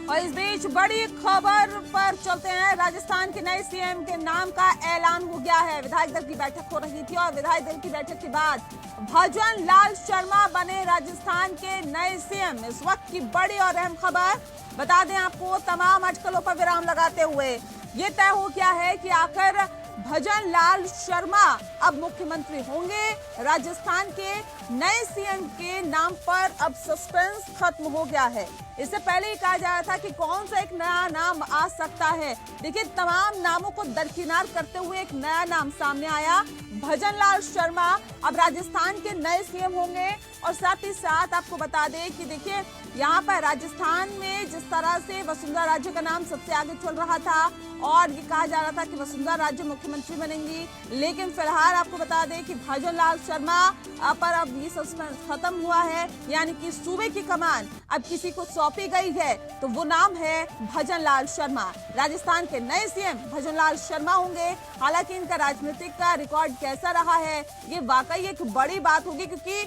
और इस बीच बड़ी खबर पर चलते हैं। राजस्थान के नए सीएम के नाम का ऐलान हो गया है। विधायक दल की बैठक हो रही थी और विधायक दल की बैठक के बाद भजन लाल शर्मा बने राजस्थान के नए सीएम। इस वक्त की बड़ी और अहम खबर बता दें आपको, तमाम अटकलों पर विराम लगाते हुए ये तय हो गया है कि आखिर भजन लाल शर्मा अब मुख्यमंत्री होंगे। राजस्थान के नए सीएम के नाम पर अब सस्पेंस खत्म हो गया है। इससे पहले ही कहा जा रहा था कि कौन सा एक नया नाम आ सकता है। देखिए, तमाम नामों को दरकिनार करते हुए एक नया नाम सामने आया। भजन लाल शर्मा अब राजस्थान के नए सीएम होंगे। और साथ ही साथ आपको बता दें कि देखिए, यहाँ पर राजस्थान में जिस तरह से वसुंधरा राजे का नाम सबसे आगे चल रहा था और ये कहा जा रहा था कि वसुंधरा राजे मुख्यमंत्री बनेंगी, लेकिन फिलहाल आपको बता दें कि भजन लाल शर्मा पर अब ये सस्पेंस खत्म हुआ है। यानी कि सूबे की कमान अब किसी को सौंपी गई है, तो वो नाम है भजन लाल शर्मा। राजस्थान के नए सीएम भजन लाल शर्मा होंगे। हालांकि इनका राजनीतिक का रिकॉर्ड कैसा रहा है, ये वाकई एक बड़ी बात होगी, क्योंकि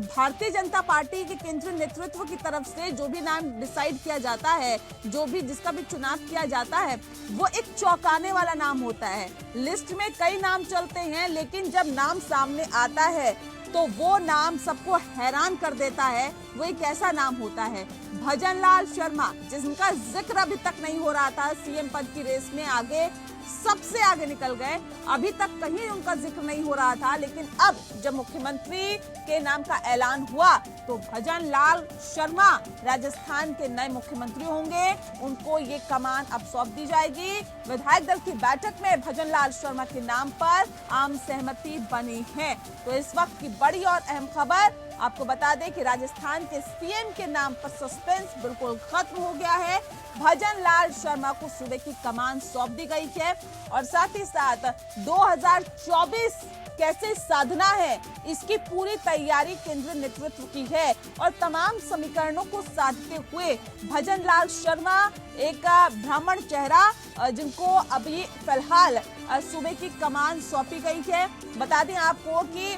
भारतीय जनता पार्टी के केंद्रीय नेतृत्व की तरफ से जो भी नाम डिसाइड किया जाता है, जो भी जिसका भी चुनाव किया जाता है, वो एक चौंकाने वाला नाम होता है। लिस्ट में कई नाम चलते हैं, लेकिन जब नाम सामने आता है तो वो नाम सबको हैरान कर देता है। वो एक ऐसा नाम होता है भजन लाल शर्मा, जिनका जिक्र अभी तक नहीं हो रहा था। सीएम पद की रेस में आगे सबसे आगे निकल गए, अभी तक कहीं उनका जिक्र नहीं हो रहा था, लेकिन अब जब मुख्यमंत्री के नाम का ऐलान हुआ तो भजन लाल शर्मा राजस्थान के नए मुख्यमंत्री होंगे। उनको ये कमान अब सौंप दी जाएगी। विधायक दल की बैठक में भजन लाल शर्मा के नाम पर आम सहमति बनी है। तो इस वक्त की बड़ी और अहम खबर आपको बता दें कि राजस्थान के सीएम के नाम पर सस्पेंस बिल्कुल खत्म हो गया है। भजन लाल शर्मा को सूबे की कमान सौंप दी गई है और साथ ही साथ 2024 कैसे साधना है, इसकी पूरी तैयारी केंद्रीय नेतृत्व की है। और तमाम समीकरणों को साधते हुए भजन लाल शर्मा एक ब्राह्मण चेहरा, जिनको अभी फिलहाल सूबे की कमान सौंपी गई है। बता दें आपको कि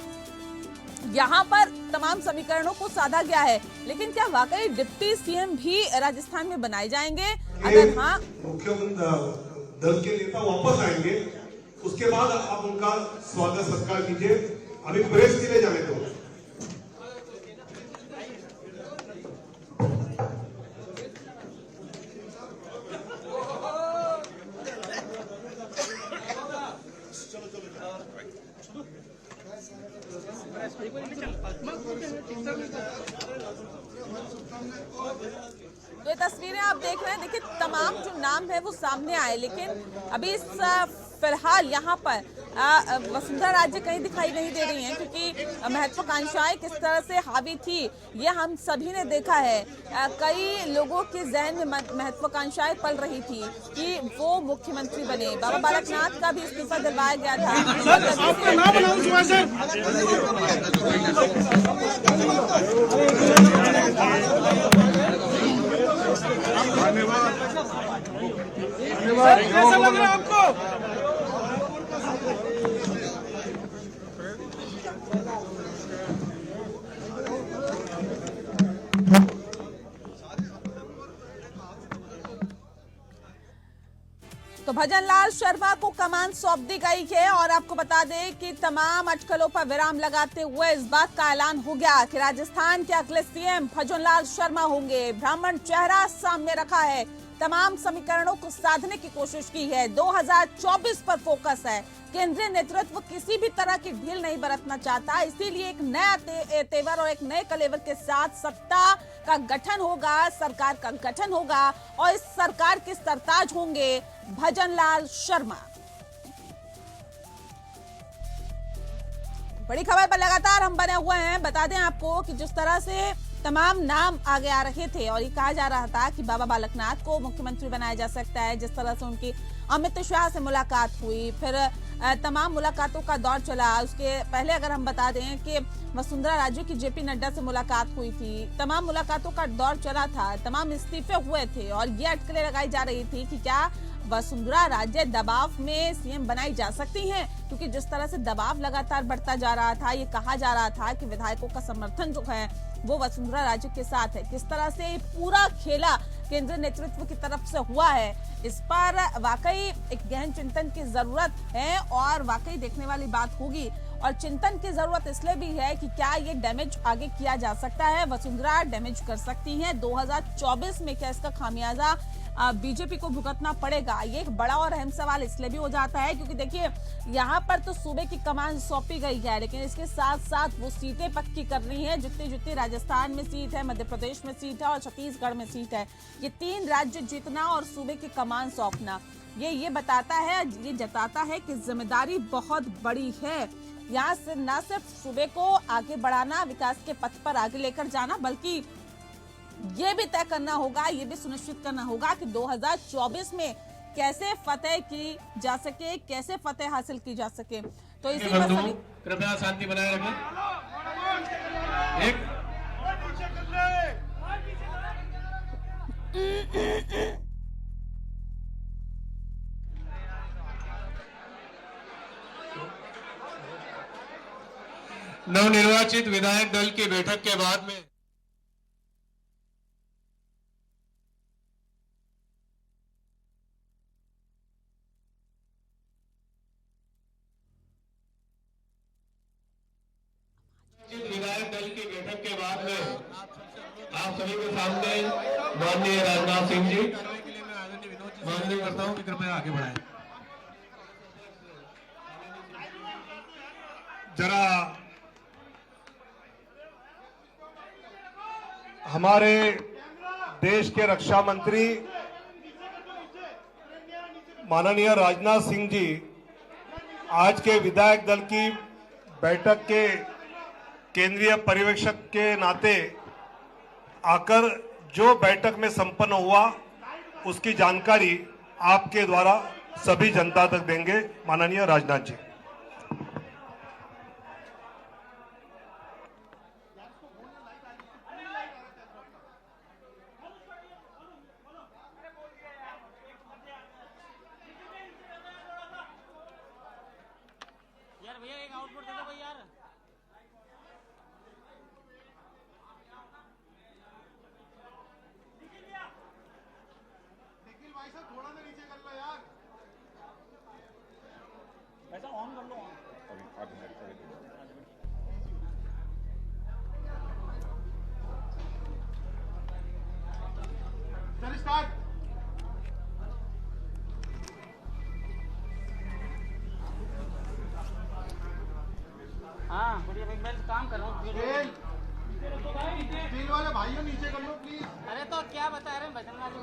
यहाँ पर तमाम समीकरणों को साधा गया है, लेकिन क्या वाकई डिप्टी सीएम भी राजस्थान में बनाए जाएंगे? अगर हाँ, मुख्यमंत्री दल के नेता वापस आएंगे, उसके बाद आप उनका स्वागत सत्कार कीजिए। अभी प्रेस के लिए जाने दो। तो ये तस्वीरें आप देख रहे हैं। देखिए, तमाम जो नाम है वो सामने आए, लेकिन अभी इस फिलहाल यहाँ पर वसुंधरा राजे कहीं दिखाई नहीं दे रही हैं, क्योंकि महत्वाकांक्षाएं किस तरह से हावी थी ये हम सभी ने देखा है। कई लोगों के जहन में महत्वाकांक्षाएं पल रही थी कि वो मुख्यमंत्री बने। बाबा बालकनाथ का भी इस्तीफा दिलवाया गया था। कैसा लग रहा है आपको? तो भजन लाल शर्मा को कमान सौंप दी गई है और आपको बता दें कि तमाम अटकलों पर विराम लगाते हुए इस बात का ऐलान हो गया कि राजस्थान के अगले सीएम भजन लाल शर्मा होंगे। ब्राह्मण चेहरा सामने रखा है, तमाम समीकरणों को साधने की कोशिश की है। 2024 पर फोकस है। केंद्रीय नेतृत्व किसी भी तरह की ढील नहीं बरतना चाहता, इसीलिए एक नया तेवर और एक नए कलेवर के साथ सत्ता का गठन होगा, सरकार का गठन होगा और इस सरकार के सरताज होंगे भजन लाल शर्मा। बड़ी खबर पर लगातार हम बने हुए हैं। बता दें आपको कि जिस तरह से तमाम नाम आगे आ रहे थे और ये कहा जा रहा था कि बाबा बालकनाथ को मुख्यमंत्री बनाया जा सकता है, जिस तरह से उनकी अमित शाह से मुलाकात हुई, फिर तमाम मुलाकातों का दौर चला। उसके पहले अगर हम बता दें कि वसुंधरा राजे की जेपी नड्डा से मुलाकात हुई थी, तमाम मुलाकातों का दौर चला था, तमाम इस्तीफे हुए थे और ये अटकलें लगाई जा रही थी कि क्या वसुंधरा राजे दबाव में सीएम बनाई जा सकती हैं, क्योंकि जिस तरह से दबाव लगातार बढ़ता जा रहा था, ये कहा जा रहा था कि विधायकों का समर्थन जो है वो वसुंधरा राजे के साथ है। किस तरह से ये पूरा खेला केंद्रीय नेतृत्व की तरफ से हुआ है, इस पर वाकई एक गहन चिंतन की जरूरत है और वाकई देखने वाली बात होगी। और चिंतन की जरूरत इसलिए भी है कि क्या ये डैमेज आगे किया जा सकता है, वसुंधरा डैमेज कर सकती हैं 2024 में, क्या इसका खामियाजा बीजेपी को भुगतना पड़ेगा? ये एक बड़ा और अहम सवाल इसलिए भी हो जाता है क्योंकि देखिए यहाँ पर तो सूबे की कमान सौंपी गई है, लेकिन इसके साथ साथ वो सीटें पक्की कर रही हैं। जितनी राजस्थान में सीट है, मध्य प्रदेश में सीट है और छत्तीसगढ़ में सीट है, ये 3 राज्य जीतना और सूबे की कमान सौंपना, ये बताता है, ये जताता है कि जिम्मेदारी बहुत बड़ी है। यहाँ से न सिर्फ सूबे को आगे बढ़ाना, विकास के पथ पर आगे लेकर जाना, बल्कि ये भी तय करना होगा, ये भी सुनिश्चित करना होगा कि 2024 में कैसे फतेह की जा सके, कैसे फतेह हासिल की जा सके। तो इसी पर कृपया शांति बनाए रखें। नवनिर्वाचित विधायक दल की बैठक के बाद में आप सभी के सामने माननीय राजनाथ सिंह जी, माननीय करता हूं कि कृपया आगे बढ़ाएं। जरा हमारे देश के रक्षा मंत्री माननीय राजनाथ सिंह जी आज के विधायक दल की बैठक के केंद्रीय पर्यवेक्षक के नाते आकर जो बैठक में संपन्न हुआ उसकी जानकारी आपके द्वारा सभी जनता तक देंगे। माननीय राजनाथ जी। यार भैया एक आउटपुट दे दो भाई यार। निखिल भाई साहब थोड़ा ना नीचे कर लो यार, ऐसा ऑन कर लो। चल स्टार्ट। हाँ बढ़िया भाई, मैं काम कर रहा हूँ। तेल वाले भाइयों नीचे कर लो प्लीज। अरे तो क्या बता रहे हैं भजनलाल जी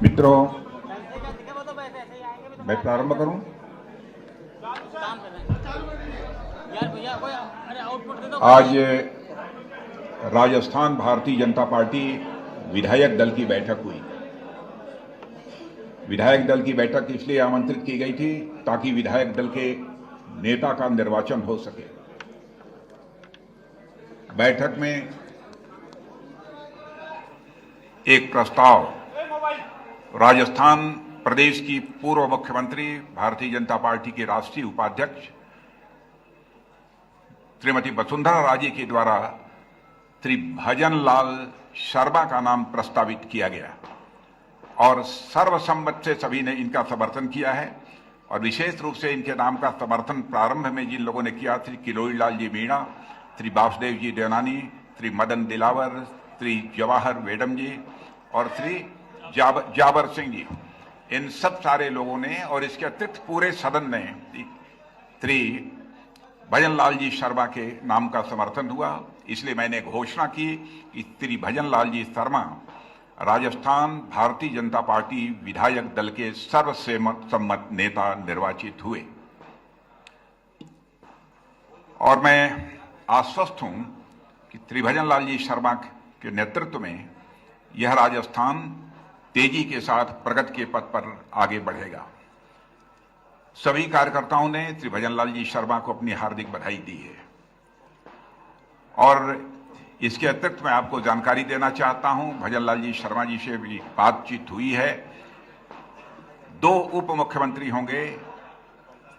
मित्रों, तो मैं प्रारंभ करूं। काम कर रहे हैं यार भैया, कोई अरे आउटपुट दे दो। आज राजस्थान भारतीय जनता पार्टी विधायक दल की बैठक हुई। विधायक दल की बैठक इसलिए आमंत्रित की गई थी ताकि विधायक दल के नेता का निर्वाचन हो सके। बैठक में एक प्रस्ताव राजस्थान प्रदेश की पूर्व मुख्यमंत्री, भारतीय जनता पार्टी के राष्ट्रीय उपाध्यक्ष श्रीमती वसुंधरा राजे के द्वारा श्री भजन लाल शर्मा का नाम प्रस्तावित किया गया और सर्वसम्मत से सभी ने इनका समर्थन किया है। और विशेष रूप से इनके नाम का समर्थन प्रारंभ में जिन लोगों ने किया, श्री किरोड़ी लाल जी मीणा, श्री वासुदेव जी देवनानी, श्री मदन दिलावर, श्री जवाहर वेडम जी और श्री जाबर सिंह जी, इन सब सारे लोगों ने और इसके अतिरिक्त पूरे सदन ने श्री भजन लाल जी शर्मा के नाम का समर्थन हुआ। इसलिए मैंने घोषणा की कि श्री भजन लाल जी शर्मा राजस्थान भारतीय जनता पार्टी विधायक दल के सर्वसम्मत नेता निर्वाचित हुए। और मैं आश्वस्त हूं कि श्री भजन लाल जी शर्मा के नेतृत्व में यह राजस्थान तेजी के साथ प्रगति के पथ पर आगे बढ़ेगा। सभी कार्यकर्ताओं ने श्री भजन लाल जी शर्मा को अपनी हार्दिक बधाई दी है। और इसके अतिरिक्त मैं आपको जानकारी देना चाहता हूं, भजन लाल जी शर्मा जी से भी बातचीत हुई है। 2 उप मुख्यमंत्री होंगे,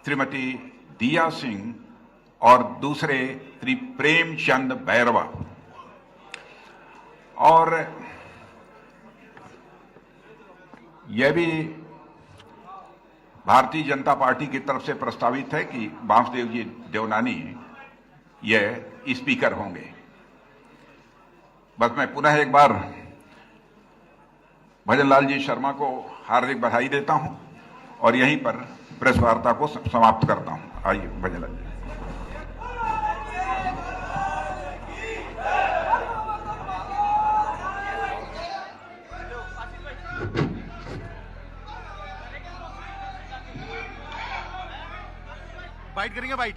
श्रीमती दिया सिंह और दूसरे श्री प्रेमचंद बैरवा। और यह भी भारतीय जनता पार्टी की तरफ से प्रस्तावित है कि वासुदेव जी देवनानी यह स्पीकर होंगे। बस मैं पुनः एक बार भजनलाल जी शर्मा को हार्दिक बधाई देता हूं और यहीं पर प्रेस वार्ता को समाप्त करता हूं। आइए भजनलाल जी। बाइट करेंगे, बाइट।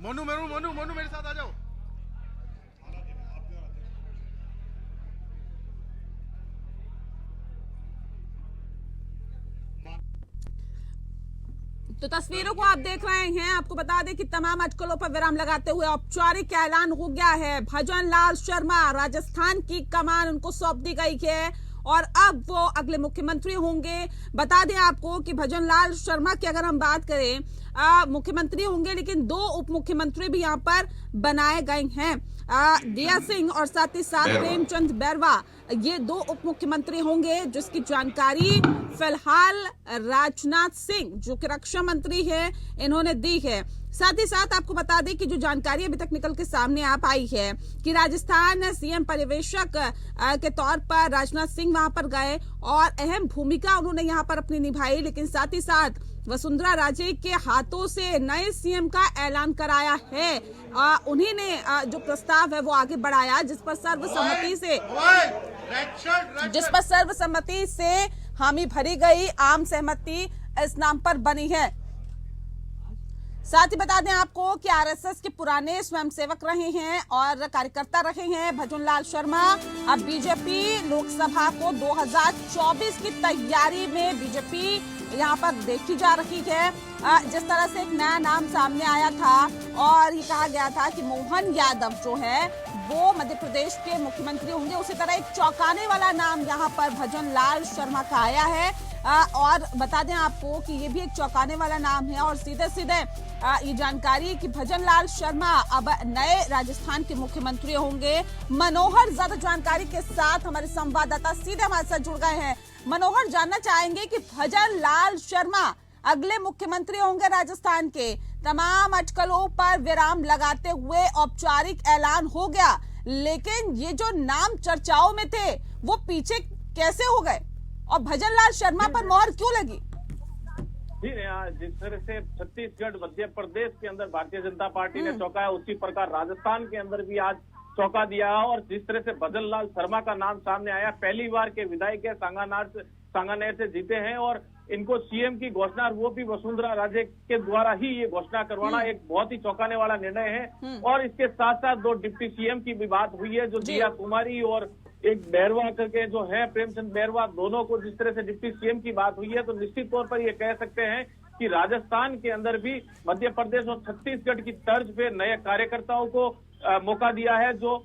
मोनू मोनू मोनू मोनू मेरे साथ आ जाओ। तो तस्वीरों को आप देख रहे हैं। आपको बता दें कि तमाम अटकलों पर विराम लगाते हुए औपचारिक ऐलान हो गया है। भजन लाल शर्मा राजस्थान की कमान उनको सौंप दी गई है और अब वो अगले मुख्यमंत्री होंगे। बता दें आपको कि भजन लाल शर्मा की अगर हम बात करें, मुख्यमंत्री होंगे, लेकिन 2 उप मुख्यमंत्री भी यहाँ पर बनाए गए हैं। दिया सिंह और साथ ही साथ प्रेमचंद बैरवा, ये 2 उप मुख्यमंत्री होंगे, जिसकी जानकारी फिलहाल राजनाथ सिंह जो कि रक्षा मंत्री है इन्होंने दी है। साथ ही साथ आपको बता दें कि जो जानकारी अभी तक निकल के सामने आ पाई है कि राजस्थान सीएम पर्यवेक्षक के तौर पर राजनाथ सिंह वहां पर गए और अहम भूमिका उन्होंने यहां पर अपनी निभाई, लेकिन साथ ही साथ वसुंधरा राजे के हाथों से नए सीएम का ऐलान कराया है। उन्हीं ने जो प्रस्ताव है वो आगे बढ़ाया, जिस पर सर्वसम्मति से हामी भरी गई, आम सहमति इस नाम पर बनी है। साथ ही बता दें आपको कि आरएसएस के पुराने स्वयंसेवक रहे हैं और कार्यकर्ता रहे हैं भजन लाल शर्मा। अब बीजेपी लोकसभा को 2024 की तैयारी में बीजेपी यहाँ पर देखी जा रही है। जिस तरह से एक नया नाम सामने आया था और ये कहा गया था कि मोहन यादव जो है वो मध्य प्रदेश के मुख्यमंत्री होंगे, उसी तरह एक चौंकाने वाला नाम यहाँ पर भजन लाल शर्मा का आया है। और बता दें आपको कि ये भी एक चौंकाने वाला नाम है और सीधे सीधे ये जानकारी कि भजन लाल शर्मा अब नए राजस्थान के मुख्यमंत्री होंगे। मनोहर ज्यादा जानकारी के साथ हमारे संवाददाता सीधे हमारे साथ जुड़ गए हैं। मनोहर, जानना चाहेंगे कि भजन लाल शर्मा अगले मुख्यमंत्री होंगे राजस्थान के। तमाम अटकलों पर विराम लगाते हुए औपचारिक ऐलान हो गया, लेकिन ये जो नाम चर्चाओं में थे वो पीछे कैसे हो गए और भजन लाल शर्मा पर मोहर क्यों लगी? जी, जिस तरह से छत्तीसगढ़ मध्य प्रदेश के अंदर भारतीय जनता पार्टी ने चौंका है, उसी प्रकार राजस्थान के अंदर भी आज चौंका दिया और जिस तरह से भजन लाल शर्मा का नाम सामने आया, पहली बार के विधायक है, सांगानेर से जीते हैं और इनको सीएम की घोषणा वो भी वसुंधरा राजे के द्वारा ही ये घोषणा करवाना एक बहुत ही चौंकाने वाला निर्णय है। और इसके साथ साथ 2 डिप्टी सीएम की भी बात हुई है, जो दिया कुमारी और एक बैरवा करके जो है प्रेमचंद बैरवा, दोनों को जिस तरह से डिप्टी सीएम की बात हुई है, तो निश्चित तौर पर ये कह सकते हैं कि राजस्थान के अंदर भी मध्य प्रदेश और छत्तीसगढ़ की तर्ज पे नए कार्यकर्ताओं को मौका दिया है। जो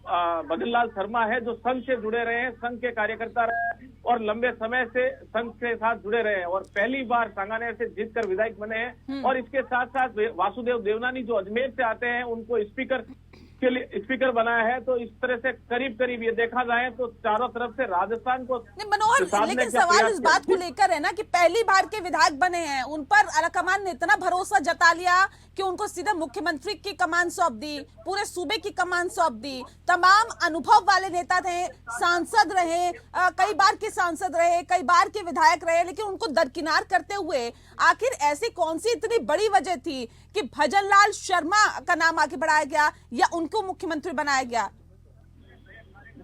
भजन लाल शर्मा है, जो संघ से जुड़े रहे हैं, संघ के कार्यकर्ता रहे और लंबे समय से संघ के साथ जुड़े रहे हैं और पहली बार सांगानेर से जीतकर विधायक बने हैं। और इसके साथ साथ वासुदेव देवनानी जो अजमेर से आते हैं, उनको स्पीकर के लिए स्पीकर बनाया है। तो इस तरह से करीब करीब ये देखा जाए तो चारों तरफ से राजस्थान को मनोहर, लेकिन सवाल इस बात को लेकर है ना कि पहली बार के विधायक बने हैं, उन पर आलाकमान ने इतना भरोसा जता लिया कि उनको सीधा मुख्यमंत्री की कमान सौंप दी, पूरे सूबे की कमान सौंप दी। तमाम अनुभव वाले नेता थे, सांसद रहे, कई बार के सांसद रहे, कई बार के विधायक रहे, लेकिन उनको दरकिनार करते हुए आखिर ऐसी कौन सी इतनी बड़ी वजह थी कि भजन लाल शर्मा का नाम आगे बढ़ाया गया या उनको मुख्यमंत्री बनाया गया?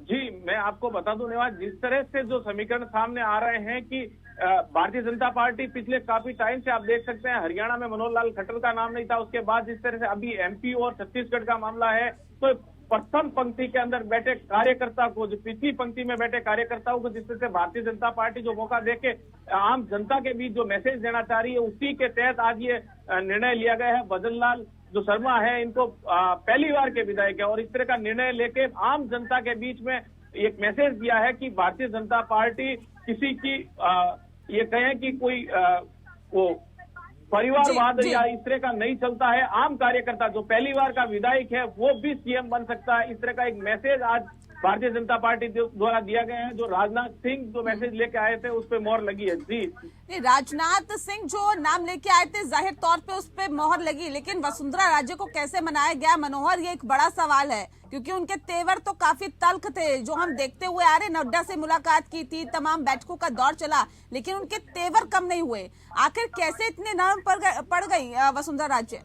जी, मैं आपको बता दूं नेवाज, जिस तरह से जो समीकरण सामने आ रहे हैं कि भारतीय जनता पार्टी पिछले काफी टाइम से आप देख सकते हैं, हरियाणा में मनोहर लाल खट्टर का नाम नहीं था, उसके बाद जिस तरह से अभी एमपी और छत्तीसगढ़ का मामला है, तो प्रथम पंक्ति के अंदर बैठे कार्यकर्ता को, जो पिछली पंक्ति में बैठे कार्यकर्ताओं को जिस तरह से भारतीय जनता पार्टी जो मौका देके आम जनता के बीच जो मैसेज देना चाह रही है, उसी के तहत आज ये निर्णय लिया गया है। भजन लाल जो शर्मा है, इनको पहली बार के विधायक है और इस तरह का निर्णय लेके आम जनता के बीच में एक मैसेज दिया है कि भारतीय जनता पार्टी किसी की ये कहें कि कोई वो परिवारवाद जी, जी। या इस तरह का नहीं चलता है। आम कार्यकर्ता जो पहली बार का विधायक है वो भी सीएम बन सकता है, इस तरह का एक मैसेज आज भारतीय जनता पार्टी द्वारा दिया गया है। जो राजनाथ सिंह जो मैसेज लेके आए थे उस पर मोहर लगी है। जी नहीं, राजनाथ सिंह जो नाम लेके आए थे जाहिर तौर पे उस पे मोहर लगी, लेकिन वसुंधरा राजे को कैसे मनाया गया मनोहर, ये एक बड़ा सवाल है, क्योंकि उनके तेवर तो काफी तल्ख थे जो हम देखते हुए आ रहे। नड्डा से मुलाकात की थी, तमाम बैठकों का दौर चला, लेकिन उनके तेवर कम नहीं हुए। आखिर कैसे इतने नरम पड़ गई वसुंधरा राजे?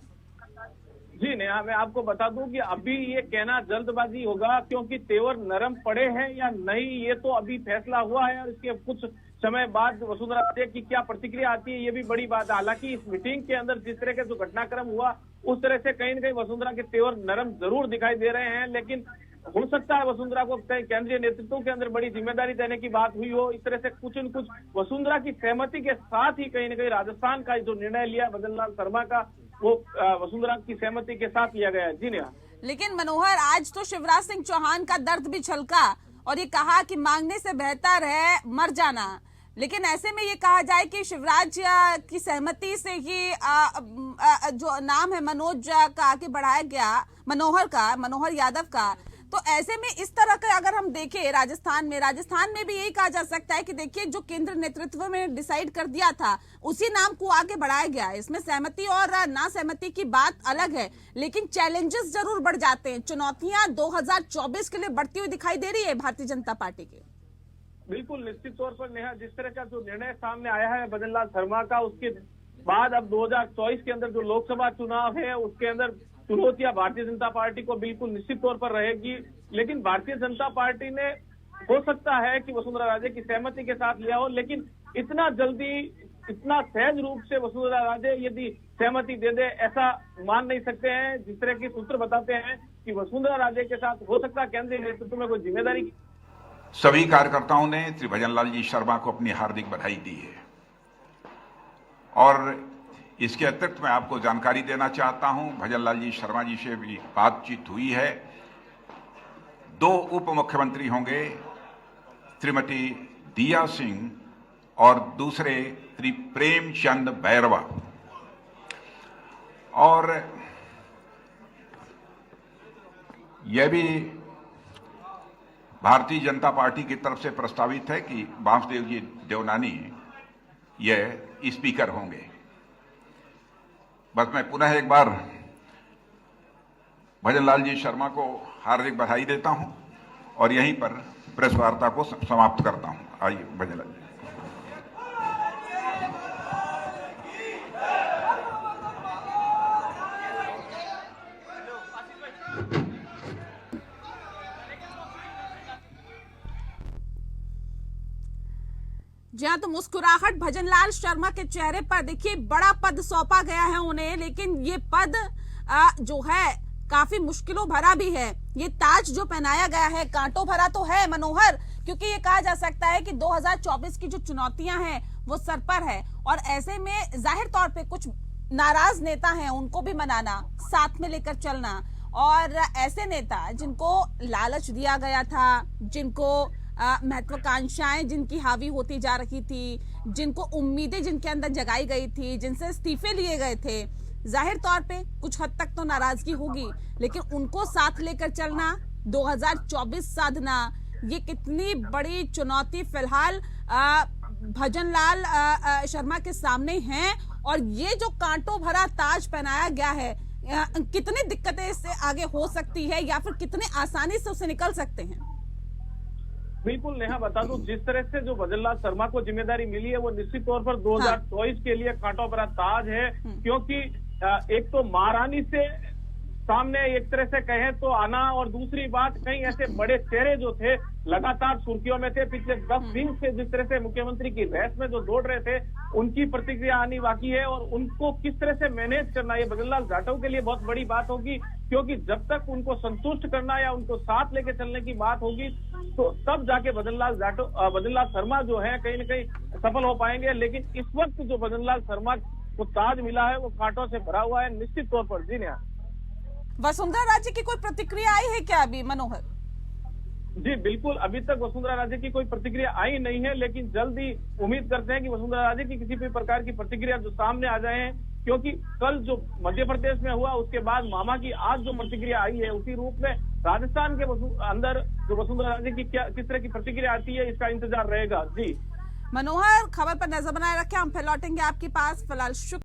जी नेहा, मैं आपको बता दूं कि अभी ये कहना जल्दबाजी होगा, क्योंकि तेवर नरम पड़े हैं या नहीं ये तो अभी फैसला हुआ है और इसके कुछ समय बाद वसुंधरा राजे की क्या प्रतिक्रिया आती है ये भी बड़ी बात है। हालांकि इस मीटिंग के अंदर जिस तरह का जो घटनाक्रम हुआ उस तरह से कहीं न कहीं वसुंधरा के तेवर नरम जरूर दिखाई दे रहे हैं, लेकिन हो सकता है वसुंधरा को केंद्रीय नेतृत्व के अंदर बड़ी जिम्मेदारी देने की बात हुई हो। इस तरह से कुछ न कुछ वसुंधरा की सहमति के साथ ही कहीं न कहीं राजस्थान का जो निर्णय लिया भजन लाल शर्मा का, वो वसुंधरा की सहमति के साथ लिया गया है। जी नेहा, लेकिन मनोहर आज तो शिवराज सिंह चौहान का दर्द भी छलका और ये कहा कि मांगने से बेहतर है मर जाना, लेकिन ऐसे में ये कहा जाए कि शिवराज की सहमति से ही जो नाम है मनोज का आगे बढ़ाया गया, मनोहर यादव का, तो ऐसे में इस तरह का अगर हम देखें राजस्थान में भी यही कहा जा सकता है कि देखिए जो केंद्र नेतृत्व में डिसाइड कर दिया था उसी नाम को आगे बढ़ाया गया। इसमें सहमति और ना सहमति की बात अलग है, लेकिन चैलेंजेस जरूर बढ़ जाते हैं। चुनौतियां 2024 के लिए बढ़ती हुई दिखाई दे रही है भारतीय जनता पार्टी की। बिल्कुल निश्चित तौर पर नेहा, जिस तरह का जो निर्णय सामने आया है भजन लाल शर्मा का, उसके बाद अब 2024 के अंदर जो लोकसभा चुनाव है उसके अंदर चुनौतियां भारतीय जनता पार्टी को बिल्कुल निश्चित तौर पर रहेगी। लेकिन भारतीय जनता पार्टी ने हो सकता है कि वसुंधरा राजे की सहमति के साथ लिया हो, लेकिन इतना जल्दी इतना सहज रूप से वसुंधरा राजे यदि सहमति दे दे ऐसा मान नहीं सकते हैं। जिस तरह के सूत्र बताते हैं कि वसुंधरा राजे के साथ हो सकता है केंद्रीय नेतृत्व में कोई जिम्मेदारी। सभी कार्यकर्ताओं ने श्री भजन लाल जी शर्मा को अपनी हार्दिक बधाई दी है और इसके अतिरिक्त मैं आपको जानकारी देना चाहता हूं, भजन लाल जी शर्मा जी से भी बातचीत हुई है। 2 उप मुख्यमंत्री होंगे, श्रीमती दिया सिंह और दूसरे श्री प्रेमचंद बैरवा, और यह भी भारतीय जनता पार्टी की तरफ से प्रस्तावित है कि वासुदेव जी देवनानी यह स्पीकर होंगे। बस मैं पुनः एक बार भजन लाल जी शर्मा को हार्दिक बधाई देता हूं और यहीं पर प्रेस वार्ता को समाप्त करता हूं। आइए भजन लाल जी। जहां तो मुस्कुराहट भजन लाल शर्मा के चेहरे पर, देखिए बड़ा पद सौंपा गया है उन्हें, लेकिन ये पद जो है काफी मुश्किलों भरा भी है। ये ताज जो पहनाया गया है कांटों भरा तो है मनोहर, क्योंकि ये कहा जा सकता है कि 2024 की जो चुनौतियां हैं वो सर पर है और ऐसे में जाहिर तौर पे कुछ नाराज नेता हैं उनको भी मनाना, साथ में लेकर चलना, और ऐसे नेता जिनको लालच दिया गया था, जिनको महत्वाकांक्षाएं जिनकी हावी होती जा रही थी, जिनको उम्मीदें जिनके अंदर जगाई गई थी, जिनसे इस्तीफे लिए गए थे, जाहिर तौर पे कुछ हद तक तो नाराजगी होगी, लेकिन उनको साथ लेकर चलना, 2024 साधना, ये कितनी बड़ी चुनौती फिलहाल भजन लाल शर्मा के सामने है। और ये जो कांटों भरा ताज पहनाया गया है, कितनी दिक्कतें इससे आगे हो सकती है या फिर कितने आसानी से उससे निकल सकते हैं? बिल्कुल नेहा, बता दूं जिस तरह से जो भजन लाल शर्मा को जिम्मेदारी मिली है वो निश्चित तौर पर 2024 के लिए कांटों भरा ताज है, क्योंकि एक तो महारानी से सामने एक तरह से कहें तो आना, और दूसरी बात कई ऐसे बड़े चेहरे जो थे लगातार सुर्खियों में थे पिछले 10 दिन से, जिस तरह से मुख्यमंत्री की बहस में जो दौड़ रहे थे उनकी प्रतिक्रिया आनी बाकी है और उनको किस तरह से मैनेज करना ये भजन लाल जाटव के लिए बहुत बड़ी बात होगी, क्योंकि जब तक उनको संतुष्ट करना या उनको साथ लेके चलने की बात होगी तो तब जाके भजन लाल शर्मा जो है कहीं न कहीं सफल हो पाएंगे। लेकिन इस वक्त जो भजन लाल शर्मा को ताज मिला है वो कांटों से भरा हुआ है निश्चित तौर पर। जी नेहा, वसुंधरा राजे की कोई प्रतिक्रिया आई है क्या अभी मनोहर? जी बिल्कुल, अभी तक वसुंधरा राजे की कोई प्रतिक्रिया आई नहीं है, लेकिन जल्द ही उम्मीद करते हैं कि वसुंधरा राजे की किसी भी प्रकार की प्रतिक्रिया जो सामने आ जाए क्योंकि कल जो मध्य प्रदेश में हुआ उसके बाद मामा की आज जो प्रतिक्रिया आई है उसी रूप में राजस्थान के अंदर जो वसुंधरा राजे की किस तरह की प्रतिक्रिया आती है इसका इंतजार रहेगा। जी मनोहर, खबर पर नजर बनाए रखें, हम फिर लौटेंगे आपके पास। फिलहाल शुक्रिया।